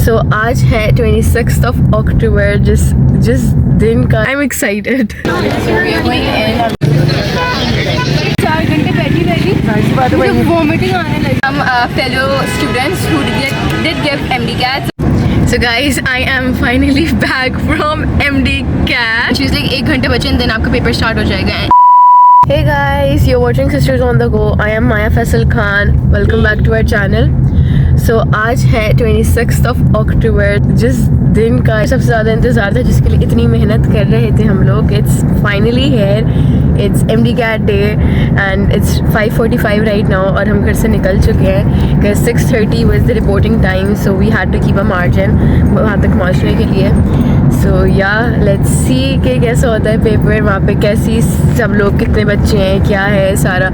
So आज है 26th of October, जिस दिन का I'm excited. 4 घंटे बैठी मुझे वॉमिटिंग आने लगी। हम fellow students who did give MD CAT. So guys, I am finally back from MD CAT. She's like 1 घंटे बचे दिन आपका पेपर स्टार्ट हो जाएगा। Hey guys, you're watching Sisters on the Go. I am Maya Faisal Khan. Welcome back to our channel. So आज है 26th of October, जिस दिन का सबसे ज़्यादा इंतज़ार था, जिसके लिए इतनी मेहनत कर रहे थे हम लोग. It's finally here. It's MD CAT day and it's 5:45 right now और हम घर से निकल चुके हैं because 6:30 was the reporting time, so we had to keep a margin वहाँ तक पहुँचने के लिए. So yeah, let's see कि कैसा होता है पेपर वहाँ पे, कैसी सब लोग, कितने बच्चे हैं, क्या है सारा.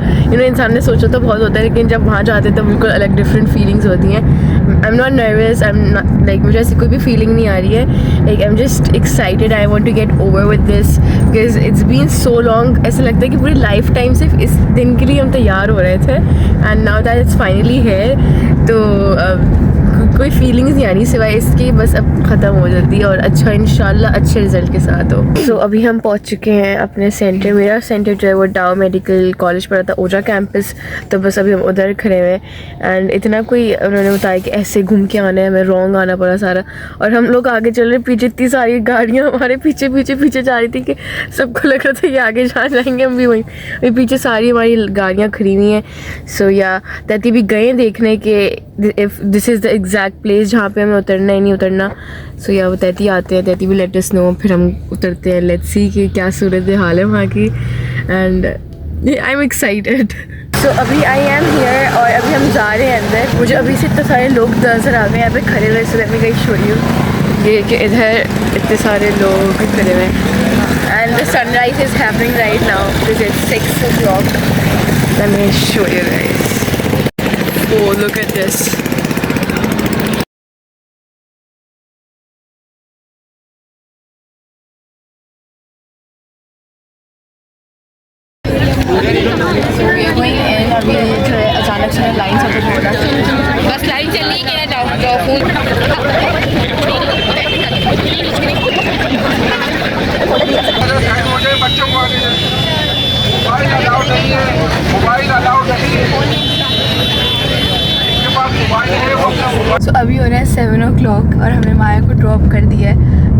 इंसान ने सोचा तो बहुत होता है, लेकिन जब वहाँ जाते हैं तो बिल्कुल अलग डिफरेंट फीलिंग्स होती हैं. I am not nervous, I am not like, मुझे ऐसी कोई भी फीलिंग नहीं आ रही है. Like I am just excited. I want to get over with this because it's been so long. ऐसा लगता है कि पूरी लाइफ टाइम सिर्फ इस दिन के लिए हम तैयार हो रहे थे and now that it's finally here. तो कोई फीलिंग्स नहीं आ रही सिवाय इसकी, बस अब ख़त्म हो जाती है और अच्छा इंशाल्लाह अच्छे रिजल्ट के साथ हो. सो अभी हम पहुंच चुके हैं अपने सेंटर. मेरा सेंटर जो है वो डाउ मेडिकल कॉलेज पड़ा था, ओजा कैंपस. तो बस अभी हम उधर खड़े हुए हैं एंड इतना कोई उन्होंने बताया कि ऐसे घूम के आना है, हमें रॉन्ग आना पड़ा सारा. और हम लोग आगे चल रहे, पीछे इतनी सारी गाड़ियाँ हमारे पीछे पीछे पीछे जा रही थी कि सबको लग रहा था कि आगे जहाँ जाएंगे हम भी वहीं पीछे सारी हमारी गाड़ियाँ खड़ी हुई हैं. सो या तैती भी गए देखने के if this is the exact place जहाँ पे हमें उतरना है नहीं उतरना. सो या वो तैती आते हैं, तैती भी लेट अस नो, फिर हम उतरते हैं. लेट्स सी कि क्या सूरत हाल है वहाँ की एंड आई एम एक्साइटेड. सो अभी आई एम हियर और अभी हम जा रहे हैं अंदर. मुझे अभी से इतने सारे लोग नजर आ गए यहाँ पे खड़े हुए. So let me guys show you ये कि इधर इतने सारे लोग खड़े हुए हैं and the sunrise is happening right now because it's 6 o'clock. Let me show you guys. Oh, look at this. अचानक से लाइन से कुछ हो रहा है, बस लाइन चल रही है बच्चों को आगे मोबाइल अलाउड नहीं है, मोबाइल अलाउड नहीं है. So, अभी हो रहा है 7 o'clock और हमने माया को ड्रॉप कर दिया है.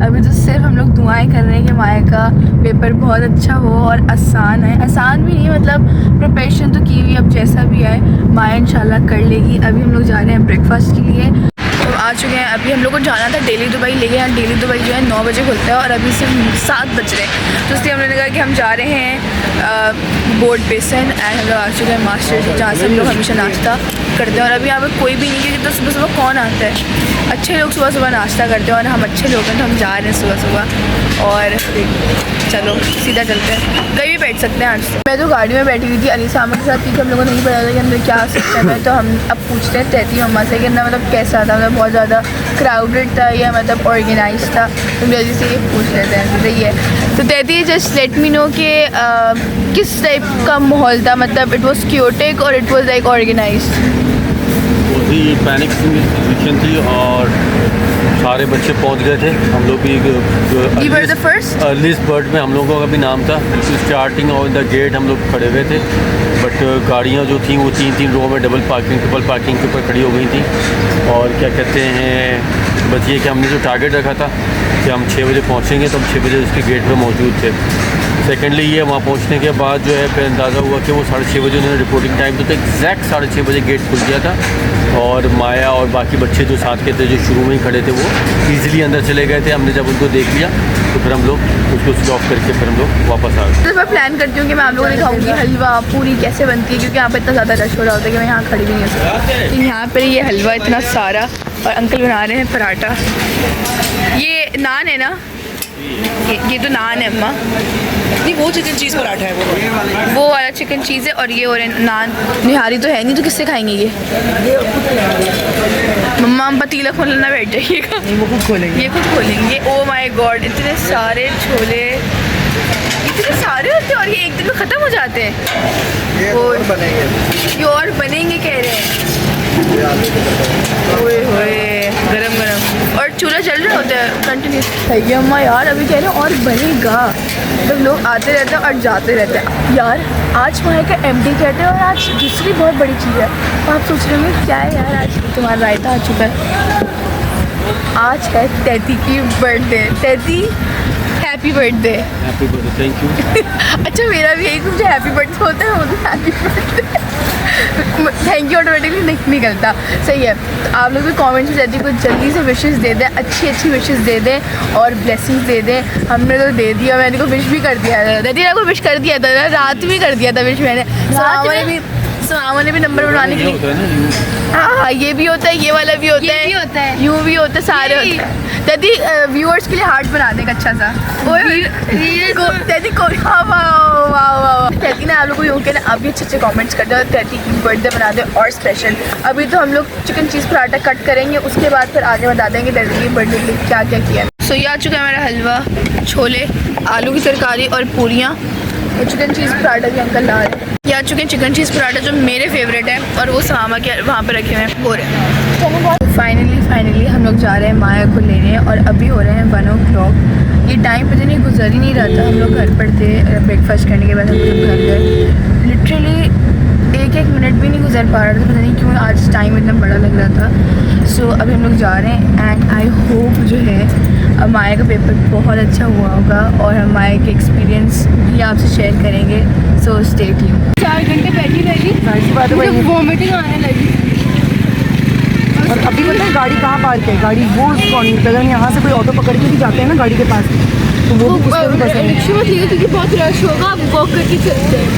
अभी तो सिर्फ हम लोग दुआएं कर रहे हैं कि माया का पेपर बहुत अच्छा हो और आसान है. आसान भी नहीं, मतलब प्रिपरेशन तो की हुई, अब जैसा भी आए माया इंशाल्लाह कर लेगी. अभी हम लोग जा रहे हैं ब्रेकफास्ट के लिए. तो आ चुके हैं. अभी हम लोग को जाना था डेली दुबई, लेकिन यहाँ डेली दुबई जो है 9 बजे खुलता है और अभी सिर्फ 7 बज रहे हैं. तो इसलिए हमने कहा कि हम जा रहे हैं बोर्ड बेसन एंड हम लोग आ चुके हैं मास्टर, जहाँ से हम लोग हमेशा नाश्ता करते हैं. और अभी यहाँ पर कोई भी नहीं, क्योंकि तो सुबह सुबह कौन आता है. अच्छे लोग सुबह सुबह नाश्ता करते हैं और हम अच्छे लोग हैं, तो हम जा रहे हैं सुबह सुबह. और चलो सीधा चलते हैं. कहीं भी बैठ सकते हैं आज से. मैं तो गाड़ी में बैठी हुई थी अली सामा के साथ, क्योंकि हम लोगों को नहीं पता था कि अंदर क्या सिस्टम है. तो हम अब पूछते हैं तैती मम्मा से कि अंदर मतलब कैसा था, मतलब बहुत ज़्यादा क्राउडेड था या मतलब ऑर्गेनाइज था. तो जल्दी से ये पूछ लेते हैं. सही है. तो तैती जस्ट लेट मी नो कि किस टाइप का माहौल था, मतलब इट वॉज क्योटिक और इट वॉज लाइक ऑर्गेनाइज. बहुत ही पैनिक सिचुएशन थी और सारे बच्चे पहुंच गए थे. हम लोग भी अर्लीस्ट बर्ड में हम लोगों का भी नाम था. स्टार्टिंग और द गेट हम लोग खड़े हुए थे, बट गाड़ियां जो थी वो 3 रो में डबल पार्किंग ट्रिपल पार्किंग के ऊपर खड़ी हो गई थी. और क्या कहते हैं, बस ये कि हमने जो टारगेट रखा था कि हम 6 बजे पहुँचेंगे, तो हम 6 बजे उसके गेट पर मौजूद थे. सेकेंडली ये वहाँ पहुँचने के बाद जो है फिर अंदाज़ा हुआ कि वो 6:30 बजे उन्होंने रिपोर्टिंग टाइम तो एग्जैक्ट 6:30 बजे गेट खुल गया था. और माया और बाकी बच्चे जो साथ के थे, जो शुरू में ही खड़े थे, वो ईज़िली अंदर चले गए थे. हमने जब उनको देख लिया तो फिर हम लोग उसको स्टॉप करके फिर हम लोग वापस आ गए. तो मैं प्लान करती हूँ कि मैं आप लोगों को दिखाऊंगी हलवा पूरी कैसे बनती है, क्योंकि यहाँ पर इतना ज़्यादा रश हो रहा होता है कि मैं यहाँ खड़ी भी नहीं हो सकती. यहाँ पर ये हलवा इतना सारा और अंकल बना रहे हैं पराठा. ये नान है ना, ये तो नान है अम्मा. नहीं, वो चिकन चीज़ पराठा है, वो वाला चिकन चीज़ है और ये और नान. निहारी तो है नहीं, तो किससे खाएंगे ये. मम्मा हम पतीला खोलना बैठ जाइएगा. वो खुद खोलेंगे, ये खुद खोलेंगे. ओ माय गॉड, इतने सारे छोले, इतने सारे होते हैं और ये एक दिन में ख़त्म हो जाते हैं. ये और बनेंगे कह रहे हैं. ओए होए, गरम गरम. चूल्हा चल रहा होता है कंटिन्यू। सही है अम्मा यार, अभी कह रहे हैं और बनेगा। मतलब लोग आते रहते हैं और जाते रहते हैं यार। आज वहाँ का MD कहते हैं और आज दूसरी बहुत बड़ी चीज़ है। तो आप सोच रहे होंगे क्या है यार, आज तुम्हारा रायता आ चुका है। आज है तैती की birthday. Taiti happy birthday. Happy birthday, thank you. अच्छा मेरा भी यही कुछ हैप्पी बर्थडे होता है, मुझे happy birthday thank you automatically निकलता। सही है, तो आप लोग भी कमेंट्स में जल्दी कुछ जल्दी से विशेस दे दें, अच्छी अच्छी विशेस दे दें और ब्लेसिंग्स दे दें। हमने तो दे दिया, मैंने को विश भी कर दिया था। दीदी को विश कर दिया था, रात भी कर दिया था विश मैंने। सुनामा ने भी नंबर बनवाने के लिए। हाँ ये भी होता है, ये वाला भी होता है, यूँ भी होता है, सारे होते हैं। दादी व्यूअर्स के लिए हार्ट बना देगा अच्छा सा। दादी को कहती ना आप लोग को यूँ के ना आप भी अच्छे अच्छे कमेंट्स कर दो, कहती की बर्थडे बना दे और स्पेशल। अभी तो हम लोग चिकन चीज़ पराठा कट करेंगे, उसके बाद फिर आगे बता देंगे दादी की बर्थडे के लिए क्या क्या किया। सो ये आ चुका है मेरा हलवा, छोले, आलू की तरकारी और पूरियाँ और चिकन चीज़ पराठा भी अंकल ला रहे हैं। ये आ चुके हैं चिकन चीज़ पराठा जो मेरे फेवरेट है और वो सामा के वहाँ पे रखे हुए हैं हो रहे हैं। फाइनली हम लोग जा रहे हैं माया को लेने और अभी हो रहे हैं 1 o'clock। ये टाइम पता नहीं गुजर ही नहीं रहा था। हम लोग घर पर थे, ब्रेकफास्ट करने के बाद हम लोग घर गए। लिटरली एक मिनट भी नहीं गुजर पा रहा था, पता नहीं क्यों आज टाइम इतना बड़ा लग रहा था। सो अभी हम लोग जा रहे हैं एंड आई होप जो है माया का पेपर बहुत अच्छा हुआ होगा और हम माया के एक्सपीरियंस भी आपसे शेयर करेंगे। So stay tuned. 4 घंटे बैठी वॉमिटिंग आने लगी। और अभी पता है गाड़ी कहाँ पार्क है? गाड़ी वो कॉर्नर पे, अगर यहाँ से कोई ऑटो पकड़ के भी जाते हैं ना गाड़ी के पास, तो वो भी कुछ भी पसंद है क्योंकि बहुत रश होगा, आप वॉक करके चलते हैं।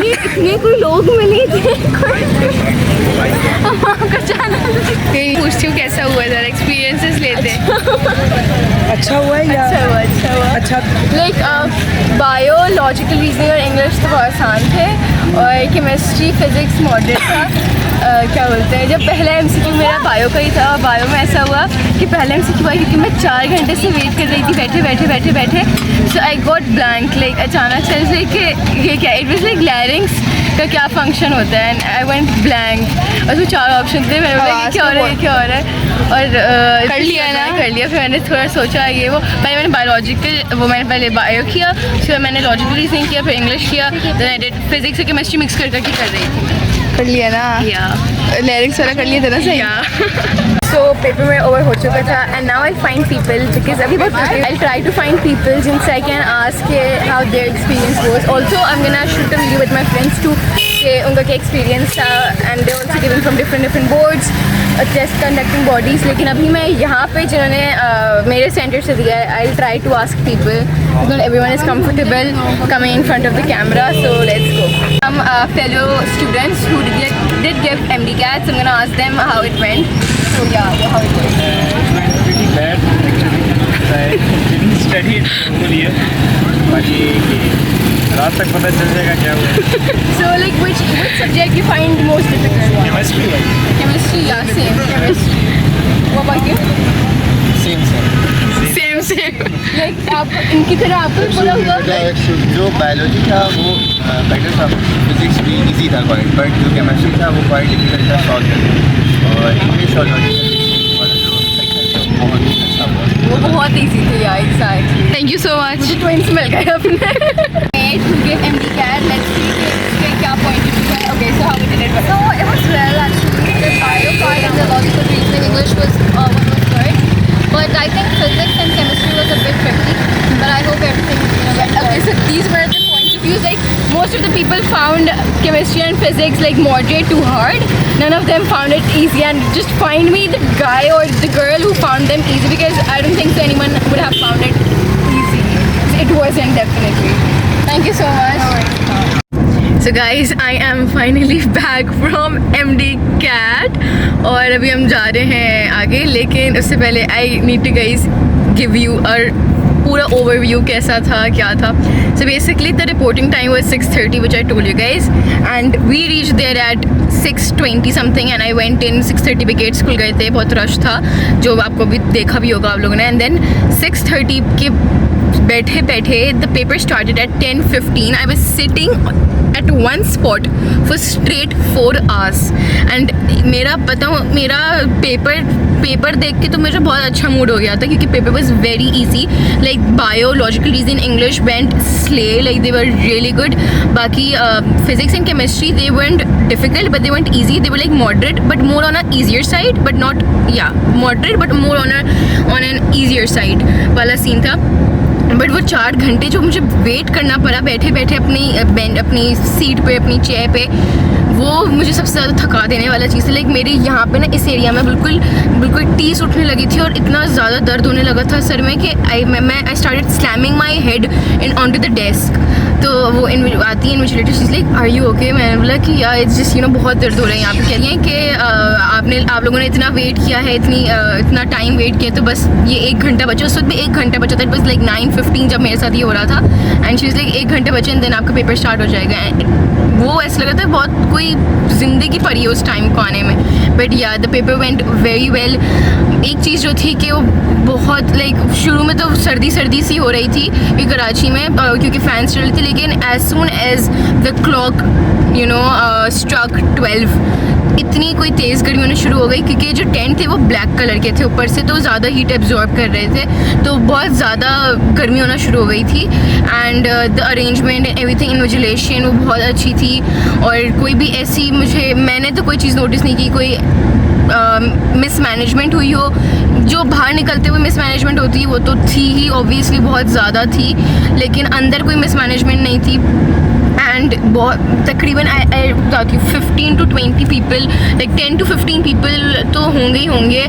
इतने कोई लोग मिले थे पूछती हूँ कैसा हुआ, ज़रा एक्सपीरियंसेस लेते हैं। अच्छा हुआ है या अच्छा हुआ। अच्छा लाइक बायोलॉजिकल रीजनिंग और इंग्लिश तो बहुत आसान थे और केमिस्ट्री फिजिक्स मॉडरेट था। क्या बोलते हैं, जब पहला MCQ मेरा बायो का ही था और बायो में ऐसा हुआ कि पहला MCQ हुआ क्योंकि मैं 4 घंटे से वेट कर रही थी बैठे। सो आई गॉट ब्लैंक, लाइक अचानक से कि ये क्या, इट वाज लाइक लैरिंग्स का क्या फंक्शन होता है एंड आई वेंट ब्लैंक। और उसमें 4 ऑप्शन थे, मैंने बोला क्या हो रहा है और कर लिया। फिर मैंने थोड़ा सोचा ये वो, पहले मैंने बायोलॉजिकल वो मैंने पहले बायो किया, फिर मैंने लॉजिकल रीजनिंग किया, फिर इंग्लिश किया, देन आई डिड फिजिक्स और केमिस्ट्री मिक्स करके कर रही थी। कर लिया ना, लिरिक्स वाला कर लिया था ना सही। सो पेपर में ओवर हो चुका था and now I find people because अभी बहुत I try to find people जिनसे I can ask how their experience was. Also I am gonna shoot a video with my friends too कि उनका क्या एक्सपीरियंस था and they also given from different boards test conducting bodies. लेकिन अभी मैं यहाँ पे जिन्होंने मेरे सेंटर से दिया है, I try to ask people, not everyone is comfortable coming in front of the camera, so let's go. Some fellow students who did give MDCAT, so I'm gonna ask them how it went. So yeah, how it went. It went pretty bad actually. I didn't study it whole year. बाकी रात तक पता चल जाएगा क्या हुआ। So like which subject you find most difficult? Chemistry like Chemistry, yeah, same. Chemistry. What about you? same. Same. Like आप इनकी तरह आपको भी बोला होगा? जो बायोलॉजी था वो बेटर था, फिजिक्स भी इजी था क्वाइट, बट जो केमिस्ट्री था वो क्वाइट डिफिकल्ट था सॉल्व करना। और इंग्लिश और लॉजिकल वाला जो सेक्शन था वो बहुत अच्छा हुआ। वो बहुत easy थी यार, exactly. Thank you so much. मुझे twins मिल गए अपने। To give MDCAT, let's see क्या point of view है. Okay, so how we did it? So it was well actually. The bio part and the logical reasoning English was one was good, but I think physics and chemistry was a bit tricky. But I hope everything went well. Okay, so these were the points of views. Like most of the people found chemistry and physics like moderate to hard. None of them found it easy. And just find me the guy or the girl who found them easy, because I don't think so anyone would have found it easy. It wasn't, definitely. Thank you so much. So guys, I am finally back from MDCAT और अभी हम जा रहे हैं आगे, लेकिन उससे पहले I need to guys give you और पूरा ओवरव्यू कैसा था क्या था. So basically the reporting time was 6:30 which I told you guys, and we reached there at 6:20 something and I went in 6:30 पे गेट स्कूल गए थे, बहुत रश था जो आपको भी देखा भी होगा आप लोगों ने. एंड देन 6:30 के बैठे बैठे the paper started at 10:15. I was sitting at one spot for straight 4 hours and मेरा पेपर पेपर देख के तो मुझे बहुत अच्छा मूड हो गया था क्योंकि paper was very easy. Like biological reason English went slay, like they were really good. बाकी physics and chemistry they went difficult but they went easy. They were like moderate but more on a easier side, but not moderate but more on an easier side वाला scene था. But वो 4 घंटे जो मुझे wait करना पड़ा बैठे बैठे अपनी सीट पे, अपनी चेयर पे, वो मुझे सबसे ज़्यादा थका देने वाला चीज़ है. लाइक मेरे यहाँ पे ना इस एरिया में बिल्कुल टीस उठने लगी थी और इतना ज़्यादा दर्द होने लगा था सर में कि I started slamming my head in on to the desk. तो वो आती है इन्विजिलेटर, चीज़ लाइक आर यू ओके. मैंने बोला कि यार इट्स जस्ट बहुत दर्द हो रहा है यहाँ पे. कह रही हैं कि आप लोगों ने इतना वेट किया है, इतना टाइम वेट किया, तो बस ये 1 घंटा बचा. उस वक्त भी 1 घंटा बचा था. इट वाज लाइक 9:15 जब मेरे साथ ये हो रहा था एंड शी इज़ लाइक 1 घंटे बचे एंड देन आपका पेपर स्टार्ट हो जाएगा. वो ऐसा लग रहा था बहुत कोई ज़िंदगी पड़ी है उस टाइम को आने में. बट या the paper went very well. एक चीज़ जो थी कि वो बहुत लाइक शुरू में तो सर्दी सी हो रही थी कराची में क्योंकि फैंस चल रही थी, लेकिन as soon as the clock struck 12 इतनी कोई तेज़ गर्मी होनी शुरू हो गई क्योंकि जो टेंट थे वो ब्लैक कलर के थे ऊपर से, तो ज़्यादा हीट एब्जॉर्ब कर रहे थे, तो बहुत ज़्यादा गर्मी होना शुरू हो गई थी. And the arrangement and everything, invigilation वो बहुत अच्छी थी. और कोई भी ऐसी मैंने तो कोई चीज़ नोटिस नहीं की कोई मिसमैनेजमेंट हुई हो. जो बाहर निकलते हुए मिसमैनेजमेंट होती है वो तो थी ही, ऑब्वियसली बहुत ज़्यादा थी, लेकिन अंदर कोई मिसमैनेजमेंट नहीं थी. एंड बहुत तकरीबन आई बताती हूँ 15 to 20 people, like 10 to 15 people तो होंगे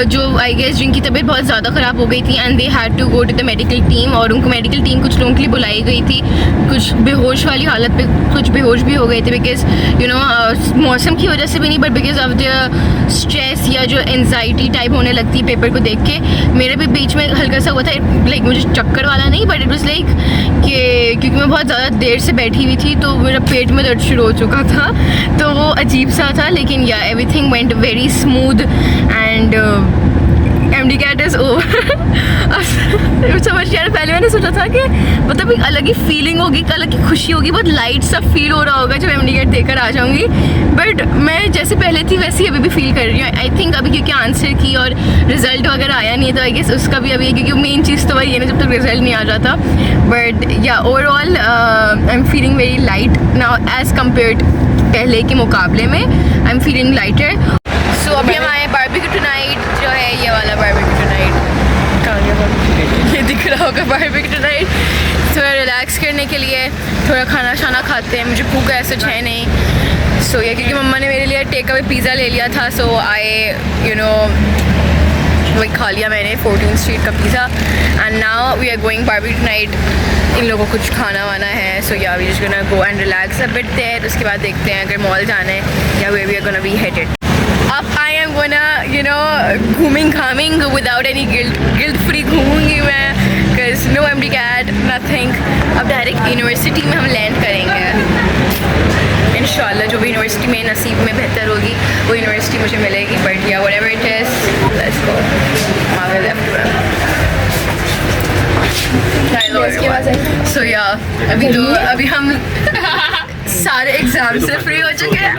जो आई गेस जिनकी तबीयत बहुत ज़्यादा ख़राब हो गई थी and they had to go to the medical team. और उनको मेडिकल टीम कुछ लोगों के लिए बुलाई गई थी, कुछ बेहोश वाली हालत पे, कुछ बेहोश भी हो गए थे बिकॉज मौसम की वजह से भी नहीं, but because of the stress या जो एनजाइटी टाइप होने लगती है पेपर को देख के. मेरे भी बीच में हल्का सा हुआ था, लाइक मुझे चक्कर वाला नहीं, बट इट वॉज लाइक कि क्योंकि मैं बहुत ज़्यादा देर से बैठी हुई थी तो मेरा पेट में दर्द शुरू हो चुका था, तो वो अजीब सा था. लेकिन yeah everything went very smooth and MD CAT is over. समझ यार, पहले मैंने सोचा था कि मतलब एक अलग ही फीलिंग होगी, एक अलग ही खुशी होगी, बहुत लाइट सा फील हो रहा होगा जब एमडी कैट देकर आ जाऊँगी. बट मैं जैसे पहले थी वैसे ही अभी भी फील कर रही हूँ. आई थिंक अभी क्योंकि आंसर की और रिजल्ट वगैरह आया नहीं है तो आई गेस उसका भी अभी, क्योंकि मेन चीज़ तो वही है ना जब तक रिजल्ट नहीं आ जाता. But yeah overall I am feeling very light now as compared पहले के मुकाबले में. I am feeling lighter. So अभी हम आए बारबेक्यू टुनाइट, जो है ये वाला बारबेक्यू टुनाइट, कहाँ गया ये दिख रहा होगा बारबेक्यू टुनाइट. थोड़ा रिलैक्स करने के लिए थोड़ा खाना शाना खाते हैं. मुझे भूख ऐसा है नहीं, सो ये क्योंकि मम्मा ने मेरे लिए टेक अवे पिज़्ज़ा ले लिया था, सो वही खा लिया मैंने 14th स्ट्रीट का pizza. And now we are going barbecue tonight. इन लोगों को कुछ खाना वाना है, so yeah we just gonna go and relax a bit there. उसके बाद देखते हैं अगर मॉल जाना है या where we are gonna be headed. अब आई एम गोना घूमिंग घामिंग विदाउट एनी गिल्ट फ्री घूमूंगी मैं, because no MD CAT nothing. अब डायरेक्ट यूनिवर्सिटी में हम लैंड करेंगे इंशाल्लाह. जो भी यूनिवर्सिटी में नसीब में बेहतर होगी वो यूनिवर्सिटी मुझे मिलेगी. बट या whatever it is, let's go. आगे लेफ्ट. सो या अभी हम सारे एग्जाम से फ्री हो चुके हैं.